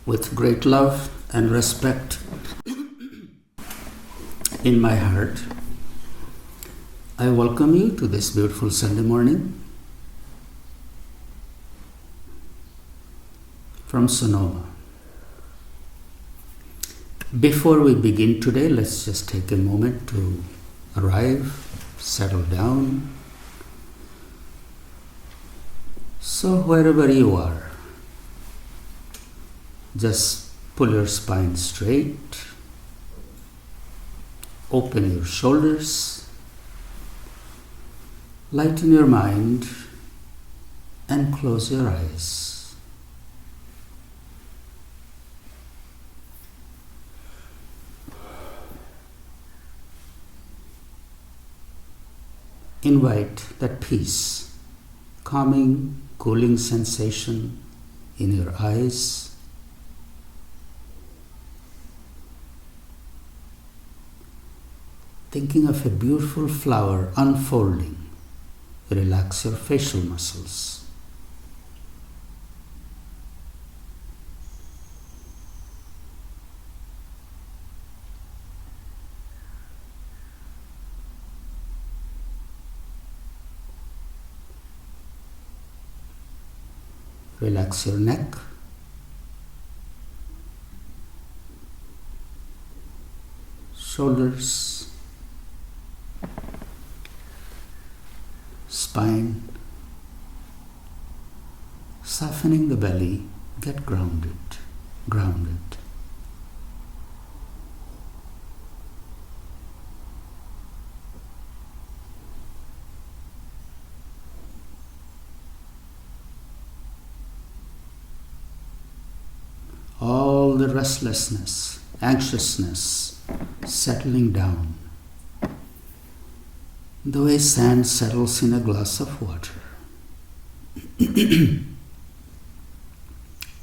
With great love and respect in my heart, I welcome you to this beautiful Sunday morning from Sonoma. Before we begin today, let's just take a moment to arrive, settle down. So wherever you are, just pull your spine straight, open your shoulders, lighten your mind, and close your eyes. Invite that peace, calming, cooling sensation in your eyes. Thinking of a beautiful flower unfolding, relax your facial muscles. Relax your neck. Shoulders. Spine. Softening the belly. Get grounded. Grounded. All the restlessness, anxiousness settling down, the way sand settles in a glass of water.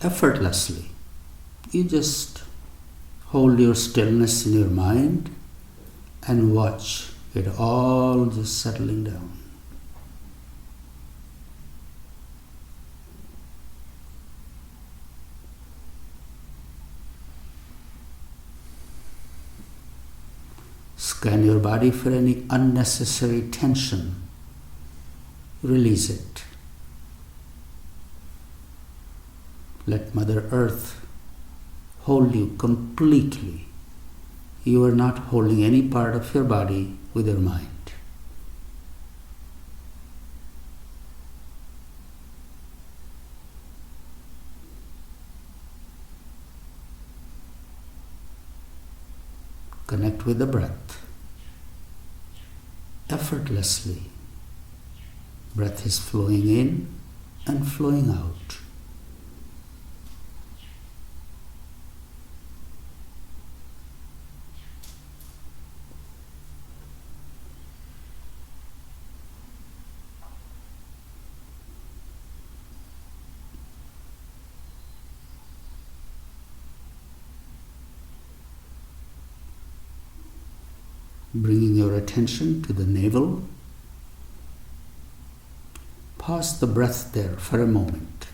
Effortlessly, you just hold your stillness in your mind and watch it all just settling down. Scan your body for any unnecessary tension. Release it. Let Mother Earth hold you completely. You are not holding any part of your body with your mind. Connect with the breath. Effortlessly, breath is flowing in and flowing out. Bringing your attention to the navel. Pause the breath there for a moment.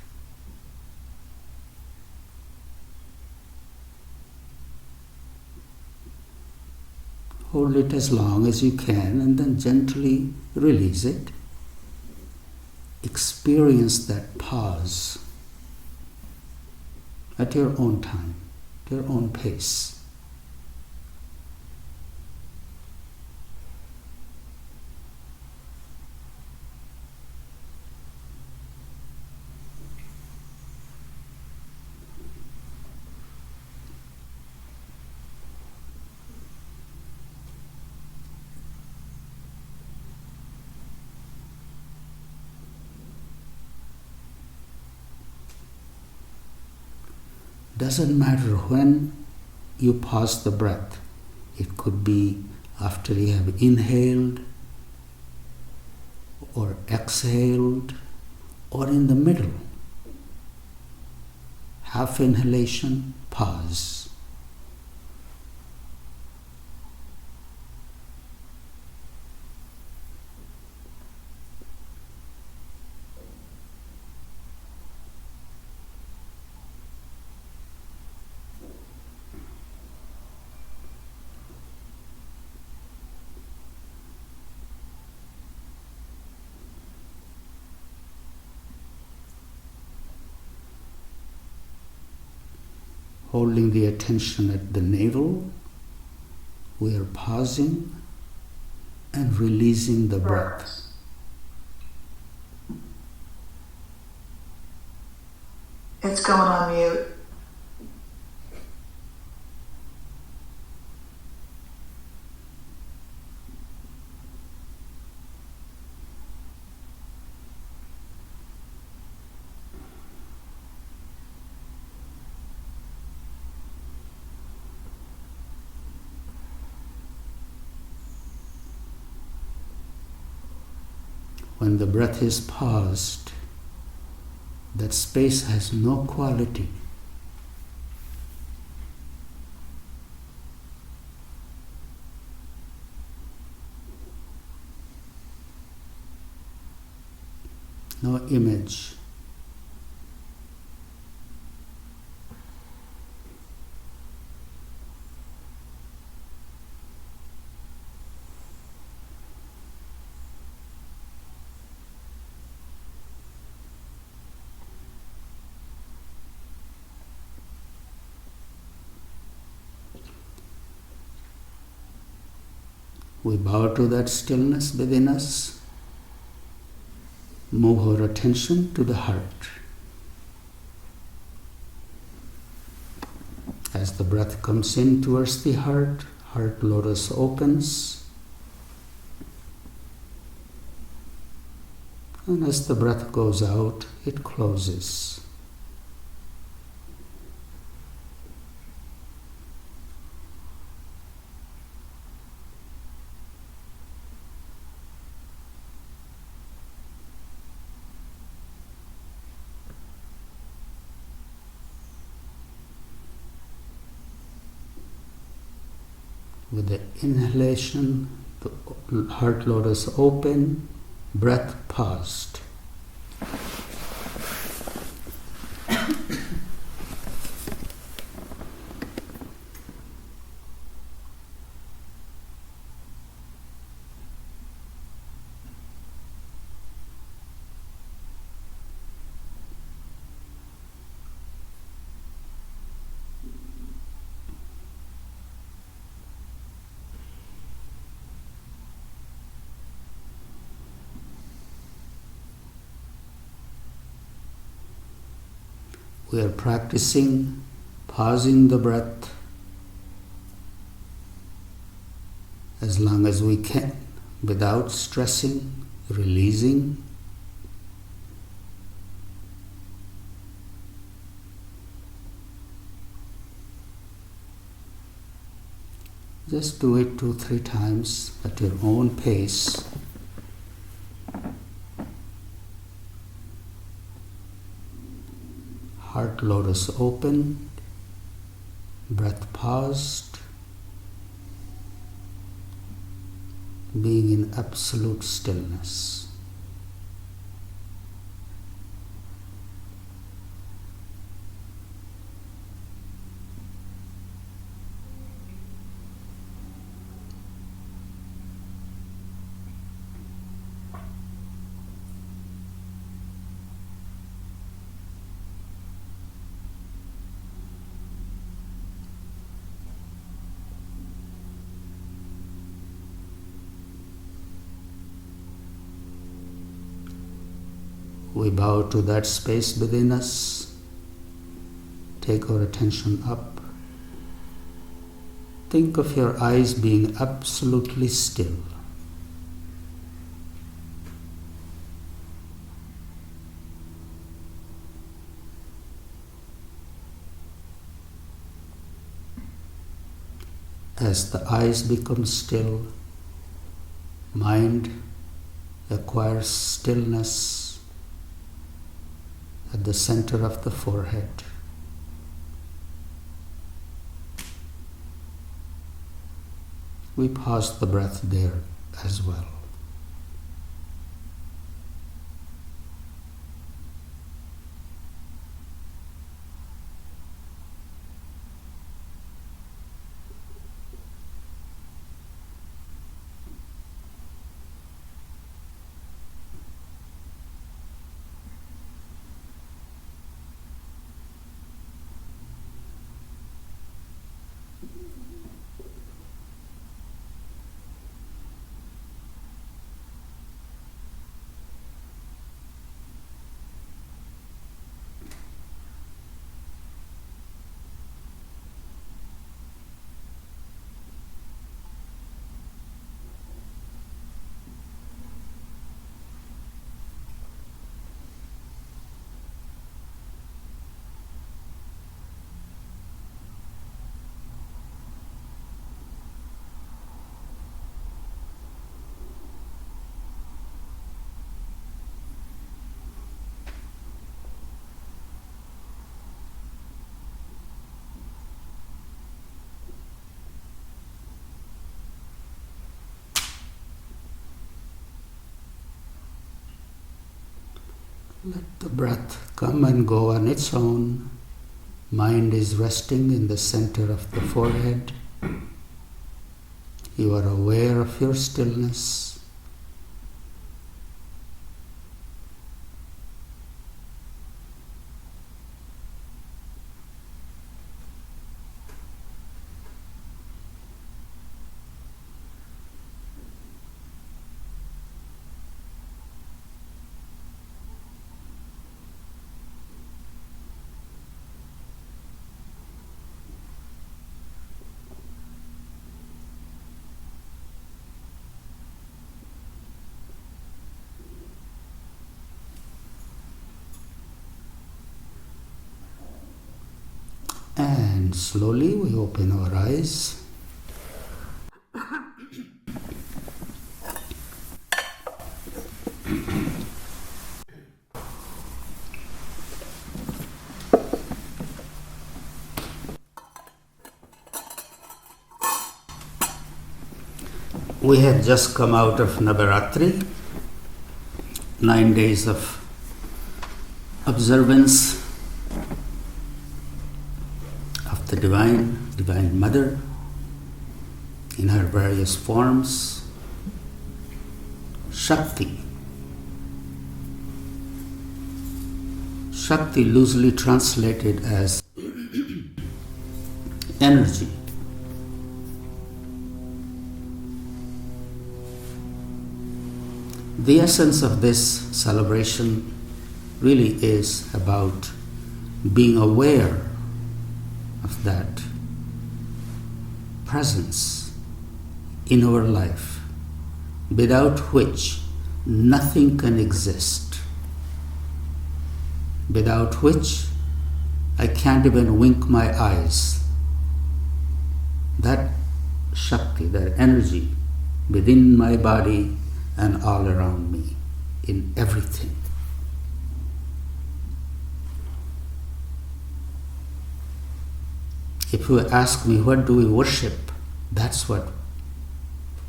Hold it as long as you can and then gently release it. Experience that pause at your own time, at your own pace. Doesn't matter when you pause the breath. It could be after you have inhaled or exhaled or in the middle. Half inhalation, pause. holding the attention at the navel, we are pausing and releasing the breath. It's going on mute. When the breath is paused, that space has no quality. No image. We bow to that stillness within us, move our attention to the heart. As the breath comes in towards the heart, heart lotus opens. And as the breath goes out, it closes. With the inhalation, the heart lotus open, breath paused. We are practicing pausing the breath as long as we can without stressing, releasing. Just do it 2-3 times at your own pace. Heart lotus open, breath paused, being in absolute stillness. We bow to that space within us, take our attention up. Think of your eyes being absolutely still. As the eyes become still, mind acquires stillness at the center of the forehead. We pause the breath there as well. Let the breath come and go on its own. Mind is resting in the center of the forehead. You are aware of your stillness. And slowly we open our eyes. We had just come out of Navaratri, 9 days of observance of the Divine Mother in her various forms. Shakti. Shakti loosely translated as energy. The essence of this celebration really is about being aware of that presence in our life, without which nothing can exist, without which I can't even wink my eyes. That Shakti, that energy within my body and all around me, in everything. If you ask me, what do we worship? That's what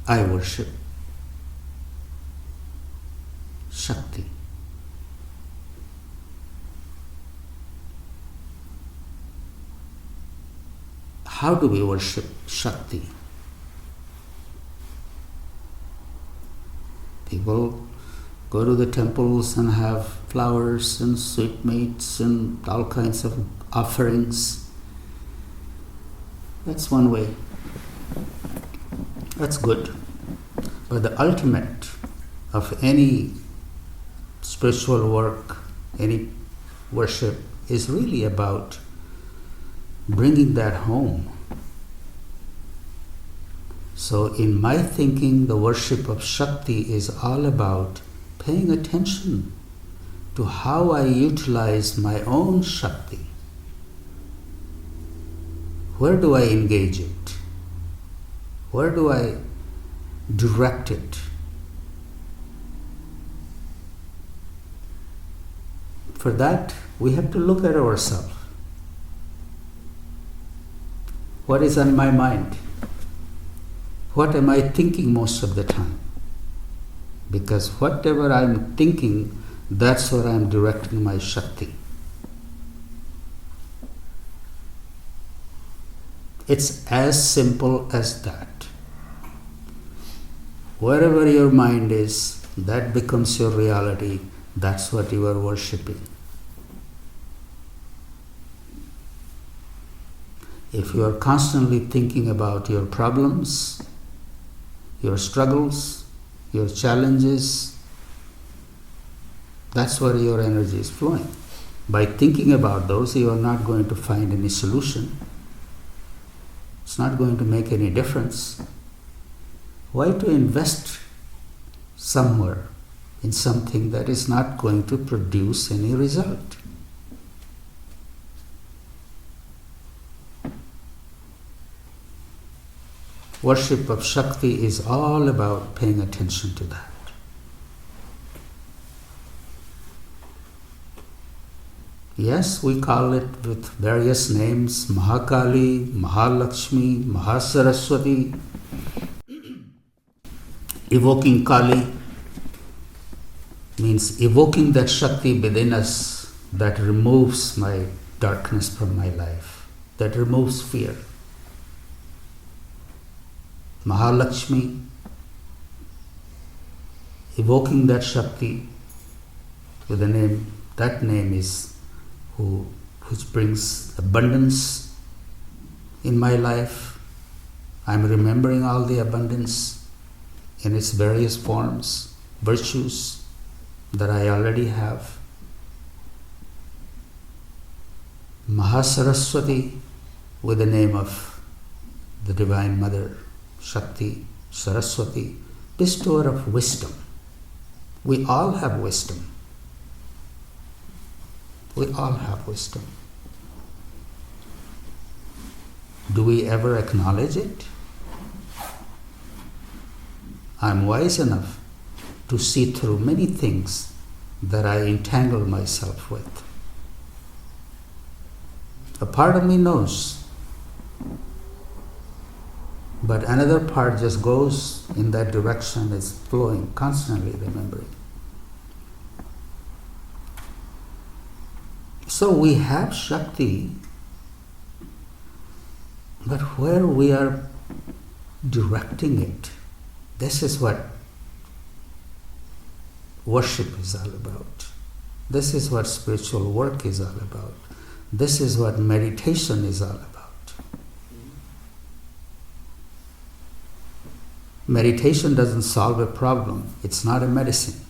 I worship. Shakti. How do we worship Shakti? People go to the temples and have flowers and sweetmeats and all kinds of offerings. That's one way. That's good. But the ultimate of any spiritual work, any worship, is really about bringing that home. So in my thinking, the worship of Shakti is all about paying attention to how I utilize my own Shakti. Where do I engage it? Where do I direct it? For that, we have to look at ourselves. What is on my mind? What am I thinking most of the time? Because whatever I'm thinking, that's where I'm directing my Shakti. It's as simple as that. Wherever your mind is, that becomes your reality. That's what you are worshipping. If you are constantly thinking about your problems, your struggles, your challenges, that's where your energy is flowing. By thinking about those, you are not going to find any solution. It's not going to make any difference. Why to invest somewhere in something that is not going to produce any result? Worship of Shakti is all about paying attention to that. Yes, we call it with various names: Mahakali, Mahalakshmi, Mahasaraswati, evoking Kali. means evoking that Shakti within us that removes my darkness from my life, that removes fear. Mahalakshmi, evoking that Shakti with a name, that name is which brings abundance in my life. I'm remembering all the abundance in its various forms, virtues that I already have. Mahasaraswati, with the name of the Divine Mother, Shakti, Saraswati, bestower of wisdom. We all have wisdom. We all have wisdom. Do we ever acknowledge it? I'm wise enough to see through many things that I entangle myself with. A part of me knows, but another part just goes in that direction, it's flowing, constantly remembering. So we have Shakti, but where we are directing it, this is what worship is all about. This is what spiritual work is all about. This is what meditation is all about. Meditation doesn't solve a problem. It's not a medicine.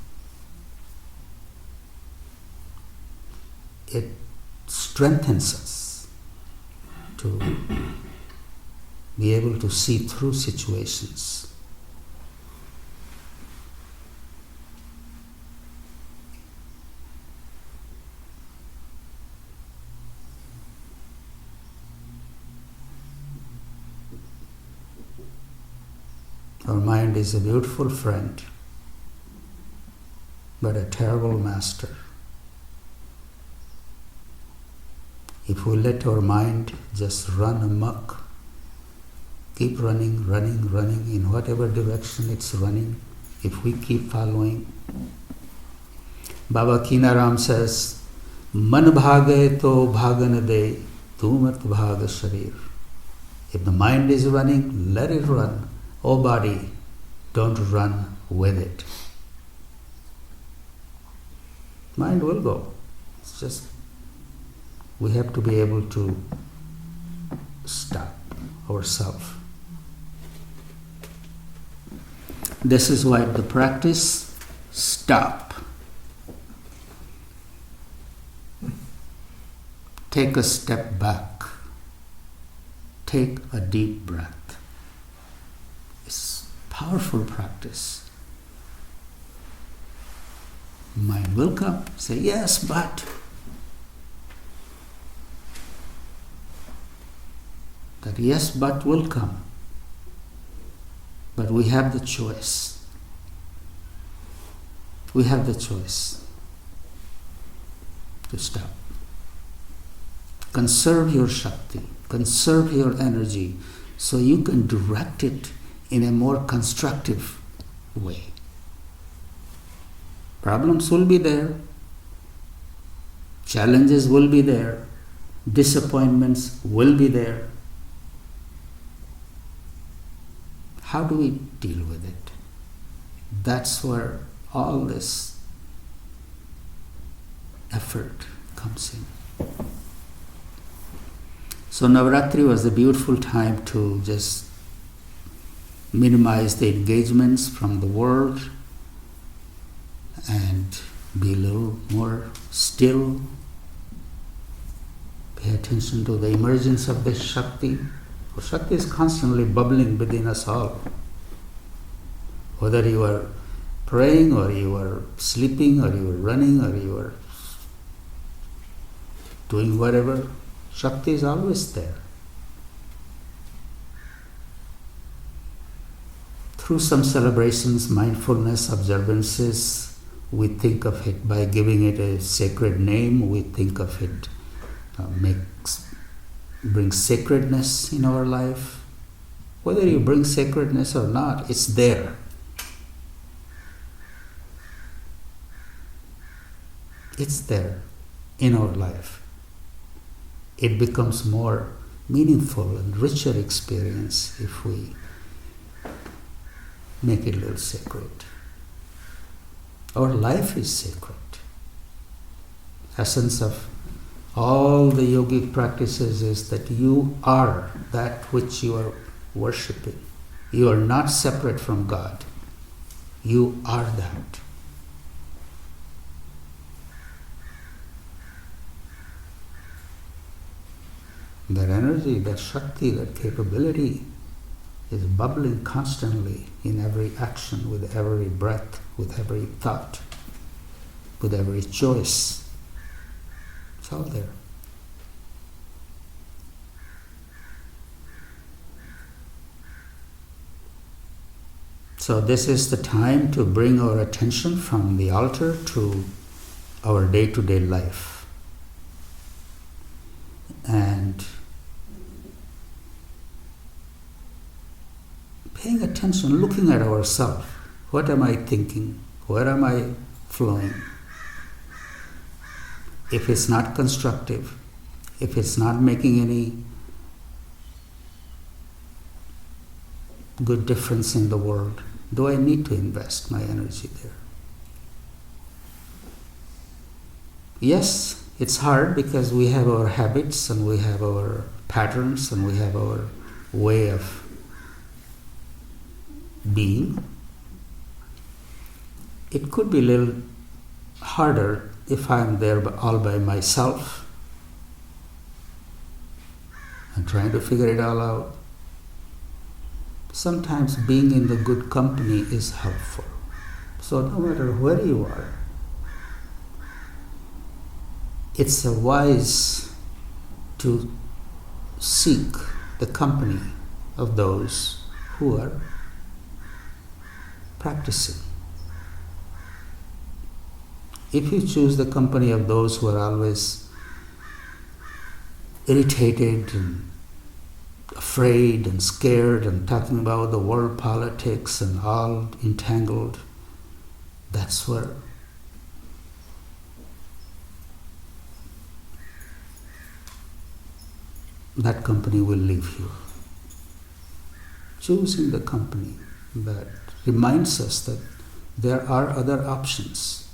It strengthens us to be able to see through situations. Our mind is a beautiful friend, but a terrible master. If we let our mind just run amok, keep running in whatever direction it's running, if we keep following, Baba Kinaram says, Man bhage to bhagan de, tu mat bhaga sharir. If the mind is running, let it run. Oh body, don't run with it. Mind will go. It's just, we have to be able to stop ourselves. This is why the practice, stop. Take a step back. Take a deep breath. It's powerful practice. Mind will come. Say, yes, but. That yes, but will come. But we have the choice. We have the choice to stop. Conserve your Shakti. Conserve your energy so you can direct it in a more constructive way. Problems will be there. Challenges will be there. Disappointments will be there. How do we deal with it? That's where all this effort comes in. So Navaratri was a beautiful time to just minimize the engagements from the world and be a little more still. Pay attention to the emergence of this Shakti. Shakti is constantly bubbling within us all. Whether you are praying or you are sleeping or you are running or you are doing whatever, Shakti is always there. Through some celebrations, mindfulness, observances, we think of it by giving it a sacred name, we think of it brings sacredness in our life. Whether you bring sacredness or not, it's there. it's there in our life. It becomes more meaningful and richer experience if we make it a little sacred. Our life is sacred. Essence of all the yogic practices is that you are that which you are worshipping. You are not separate from God. You are that. That energy, that Shakti, that capability is bubbling constantly in every action, with every breath, with every thought, with every choice. It's all there. So this is the time to bring our attention from the altar to our day-to-day life. And paying attention, looking at ourselves. What am I thinking? Where am I flowing? If it's not constructive, if it's not making any good difference in the world, do I need to invest my energy there? Yes, it's hard because we have our habits and we have our patterns and we have our way of being. It could be a little harder if I'm there all by myself and trying to figure it all out. Sometimes being in the good company is helpful. So no matter where you are, it's wise to seek the company of those who are practicing. If you choose the company of those who are always irritated and afraid and scared and talking about the world politics and all entangled, that's where that company will leave you. Choosing the company that reminds us that there are other options.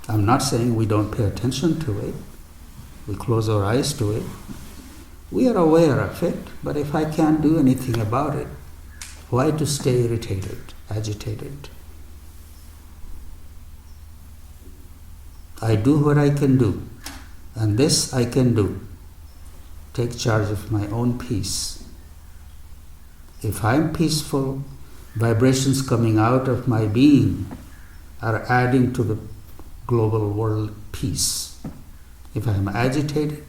I'm not saying we don't pay attention to it, we close our eyes to it. We are aware of it, but if I can't do anything about it, why to stay irritated, agitated? I do what I can do, and this I can do. Take charge of my own peace. If I'm peaceful, vibrations coming out of my being are adding to the global world peace. If I'm agitated,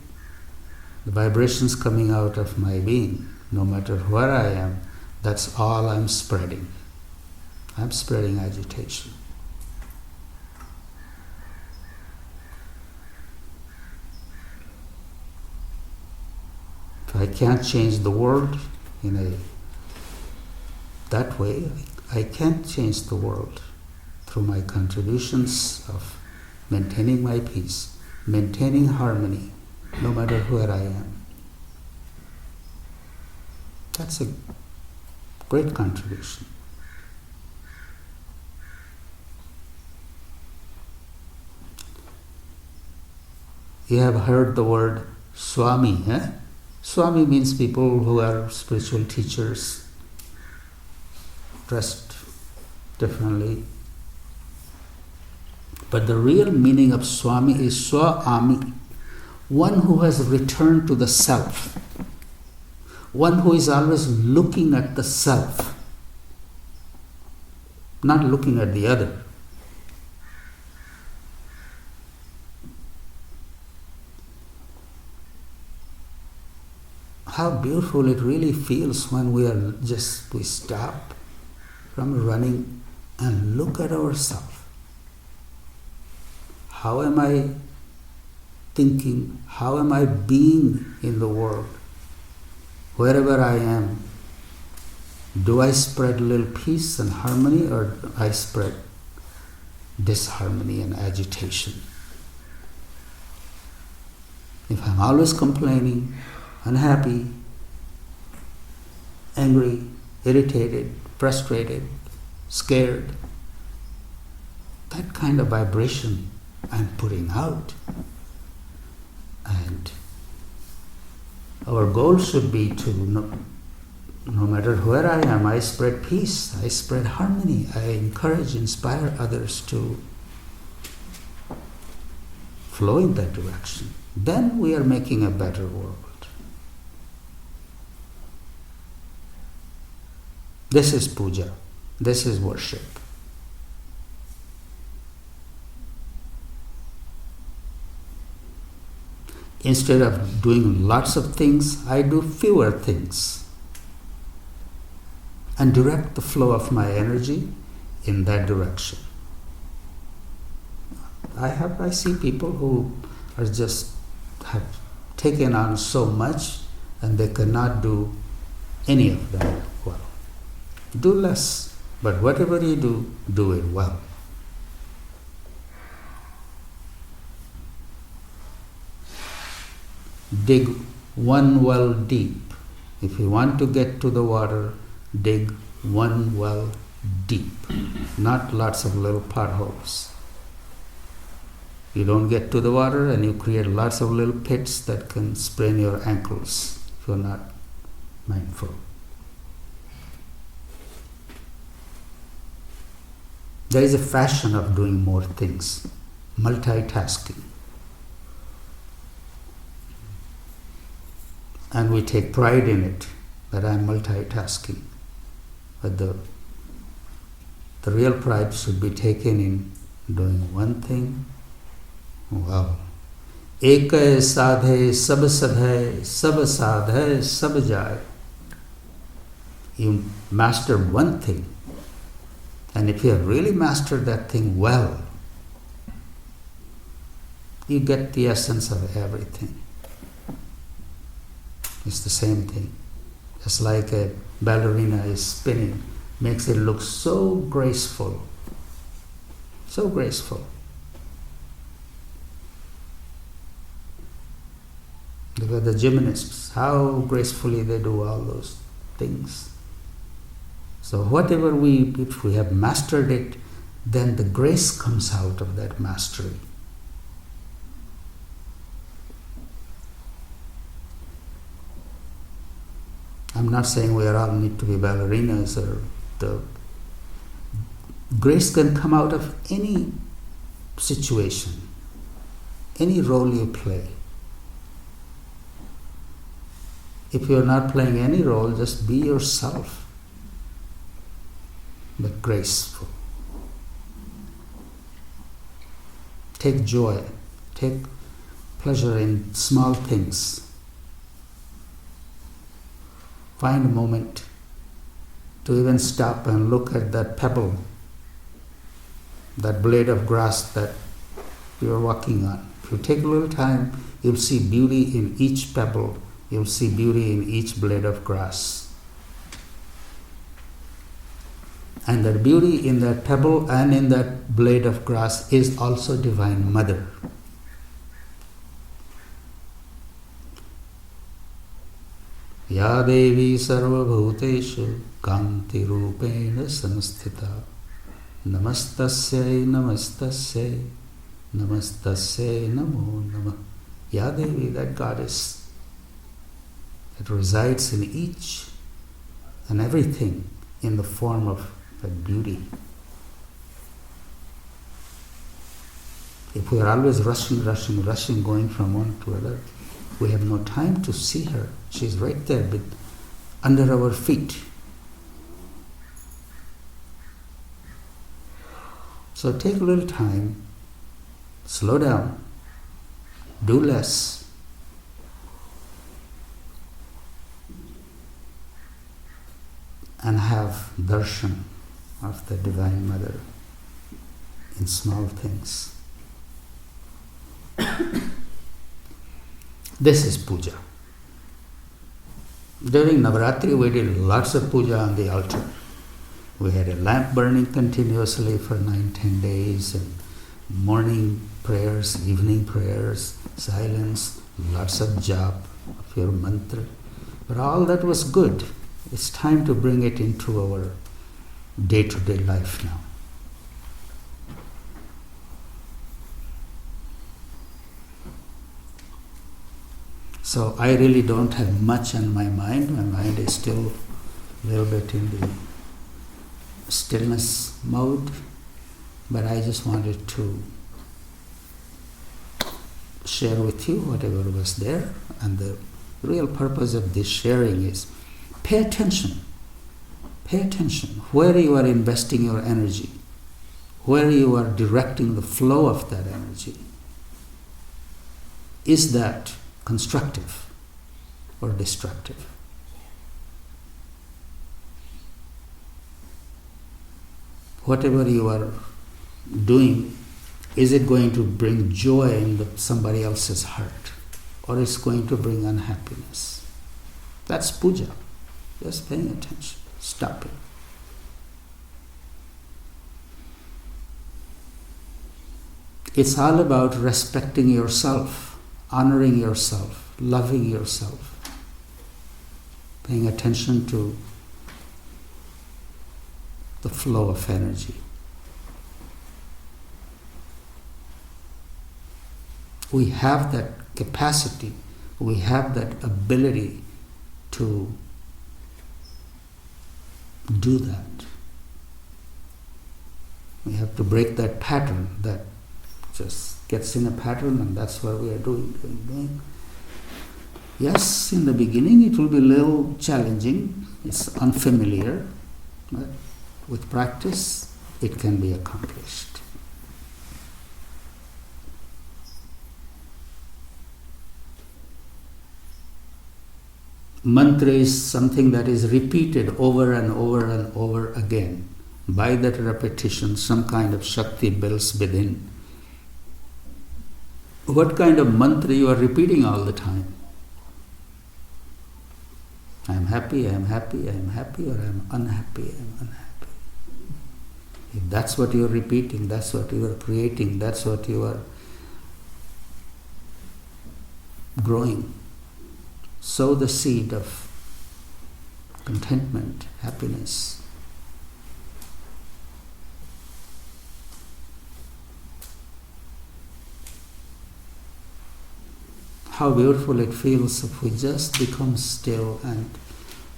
the vibrations coming out of my being, no matter where I am, that's all I'm spreading. I'm spreading agitation. If I can't change the world that way, I can't change the world through my contributions of maintaining my peace, maintaining harmony, no matter where I am. That's a great contribution. You have heard the word Swami, eh? Swami means people who are spiritual teachers, dressed differently. But the real meaning of Swami is Swami, one who has returned to the self, one who is always looking at the self, not looking at the other. How beautiful it really feels when we stop from running and look at ourselves. How am I thinking? How am I being in the world? Wherever I am, do I spread a little peace and harmony, or do I spread disharmony and agitation? If I'm always complaining, unhappy, angry, irritated, frustrated, scared, that kind of vibration I'm putting out. And our goal should be to, no matter where I am, I spread peace, I spread harmony, I encourage, inspire others to flow in that direction. Then we are making a better world. This is puja. This is worship. Instead of doing lots of things, I do fewer things and direct the flow of my energy in that direction. I see people who are just have taken on so much and they cannot do any of them well. Do less, but whatever you do, do it well. Dig one well deep. If you want to get to the water, dig one well deep, not lots of little potholes. You don't get to the water and you create lots of little pits that can sprain your ankles if you're not mindful. There is a fashion of doing more things, multitasking. And we take pride in it, that I'm multitasking. But the real pride should be taken in doing one thing well. Ek sadhe sab sadhe, sab sadhe sab jai. You master one thing, and if you have really mastered that thing well, you get the essence of everything. It's the same thing. Just like a ballerina is spinning, makes it look so graceful. So graceful. Look at the gymnasts, how gracefully they do all those things. So whatever if we have mastered it, then the grace comes out of that mastery. I'm not saying we all need to be ballerinas, or the grace can come out of any situation, any role you play. If you're not playing any role, just be yourself, but graceful. Take joy, take pleasure in small things. Find a moment to even stop and look at that pebble, that blade of grass that you're walking on. If you take a little time, you'll see beauty in each pebble. You'll see beauty in each blade of grass. And that beauty in that pebble and in that blade of grass is also Divine Mother. Ya Devi Sarva Bhuteshu Kanti Rupena Samastita Namastasyai Namastasyai Namastasyai Namo Namah. Ya Devi, that goddess that resides in each and everything in the form of that beauty. If we are always rushing, going from one to another, we have no time to see her. She's right there under our feet. So take a little time, slow down, do less, and have darshan of the Divine Mother in small things. This is puja. During Navaratri, we did lots of puja on the altar. We had a lamp burning continuously for 9-10 days, and morning prayers, evening prayers, silence, lots of jap of your mantra. But all that was good. It's time to bring it into our day-to-day life now. So I really don't have much on my mind. My mind is still a little bit in the stillness mode, but I just wanted to share with you whatever was there. And the real purpose of this sharing is pay attention. Pay attention where you are investing your energy, where you are directing the flow of that energy. Is that constructive or destructive? Whatever you are doing, is it going to bring joy in somebody else's heart, or is it going to bring unhappiness? That's puja. Just paying attention. Stop it. It's all about respecting yourself, honoring yourself, loving yourself, paying attention to the flow of energy. We have that capacity, we have that ability to do that. We have to break that pattern that just gets in a pattern, and that's what we are doing. Yes, in the beginning it will be a little challenging, it's unfamiliar, but with practice it can be accomplished. Mantra is something that is repeated over and over and over again. By that repetition, some kind of Shakti builds within. What kind of mantra you are repeating all the time? I am happy, I am happy, I am happy, or I am unhappy, I am unhappy. If that's what you are repeating, that's what you are creating, that's what you are growing. Sow the seed of contentment, happiness. How beautiful it feels if we just become still and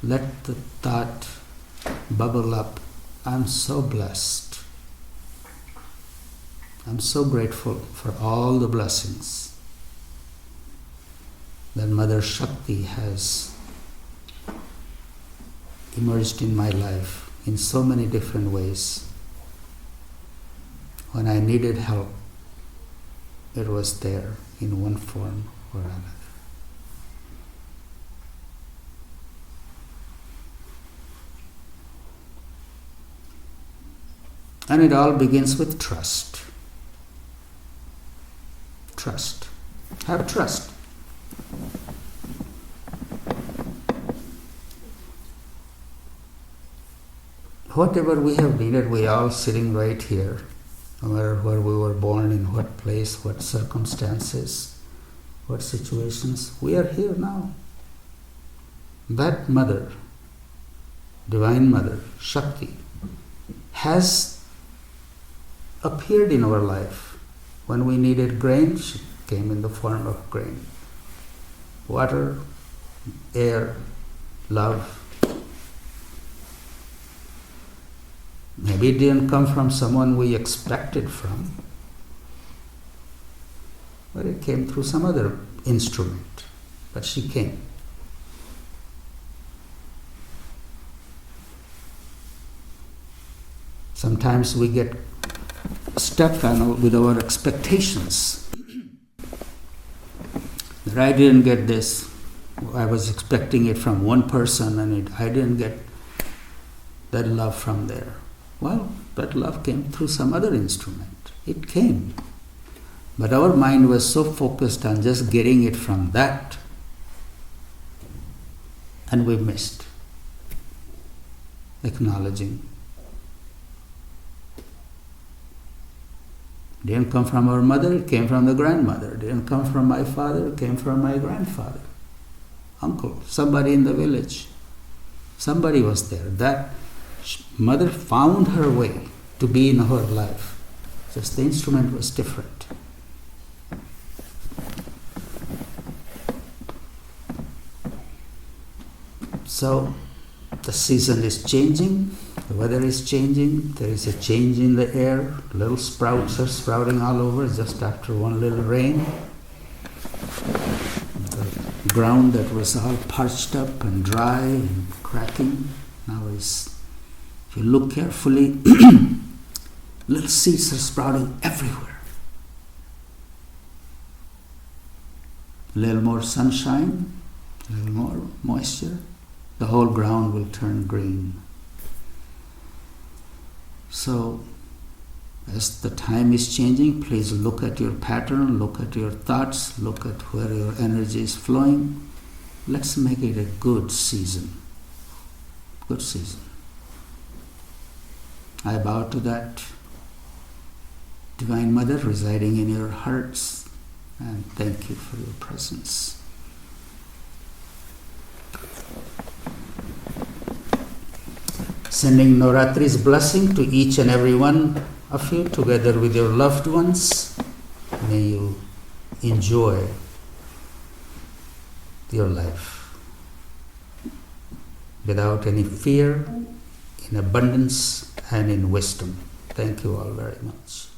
let the thought bubble up. I'm so blessed. I'm so grateful for all the blessings that Mother Shakti has emerged in my life in so many different ways. When I needed help, it was there in one form or another. And it all begins with trust. Trust. Have trust. Whatever we have needed, we are all sitting right here, no matter where we were born, in what place, what circumstances, what situations, we are here now. That Mother, Divine Mother, Shakti, has appeared in our life. When we needed grain, she came in the form of grain. Water, air, love. Maybe it didn't come from someone we expected from, but it came through some other instrument. But she came. Sometimes we get stuck with our expectations. That I didn't get this. I was expecting it from one person, and I didn't get that love from there. Well, that love came through some other instrument. It came. But our mind was so focused on just getting it from that, and we missed acknowledging It didn't come from our mother, it came from the grandmother. It didn't come from my father, it came from my grandfather, uncle, somebody in the village. Somebody was there. That mother found her way to be in her life. Just the instrument was different. So, the season is changing, the weather is changing, there is a change in the air, little sprouts are sprouting all over just after one little rain. The ground that was all parched up and dry and cracking now is, if you look carefully, little seeds are sprouting everywhere. A little more sunshine, a little more moisture, the whole ground will turn green. So, as the time is changing, please look at your pattern, look at your thoughts, look at where your energy is flowing. Let's make it a good season. Good season. I bow to that Divine Mother residing in your hearts, and thank you for your presence. Sending Navaratri's blessing to each and every one of you, together with your loved ones. May you enjoy your life without any fear, in abundance and in wisdom. Thank you all very much.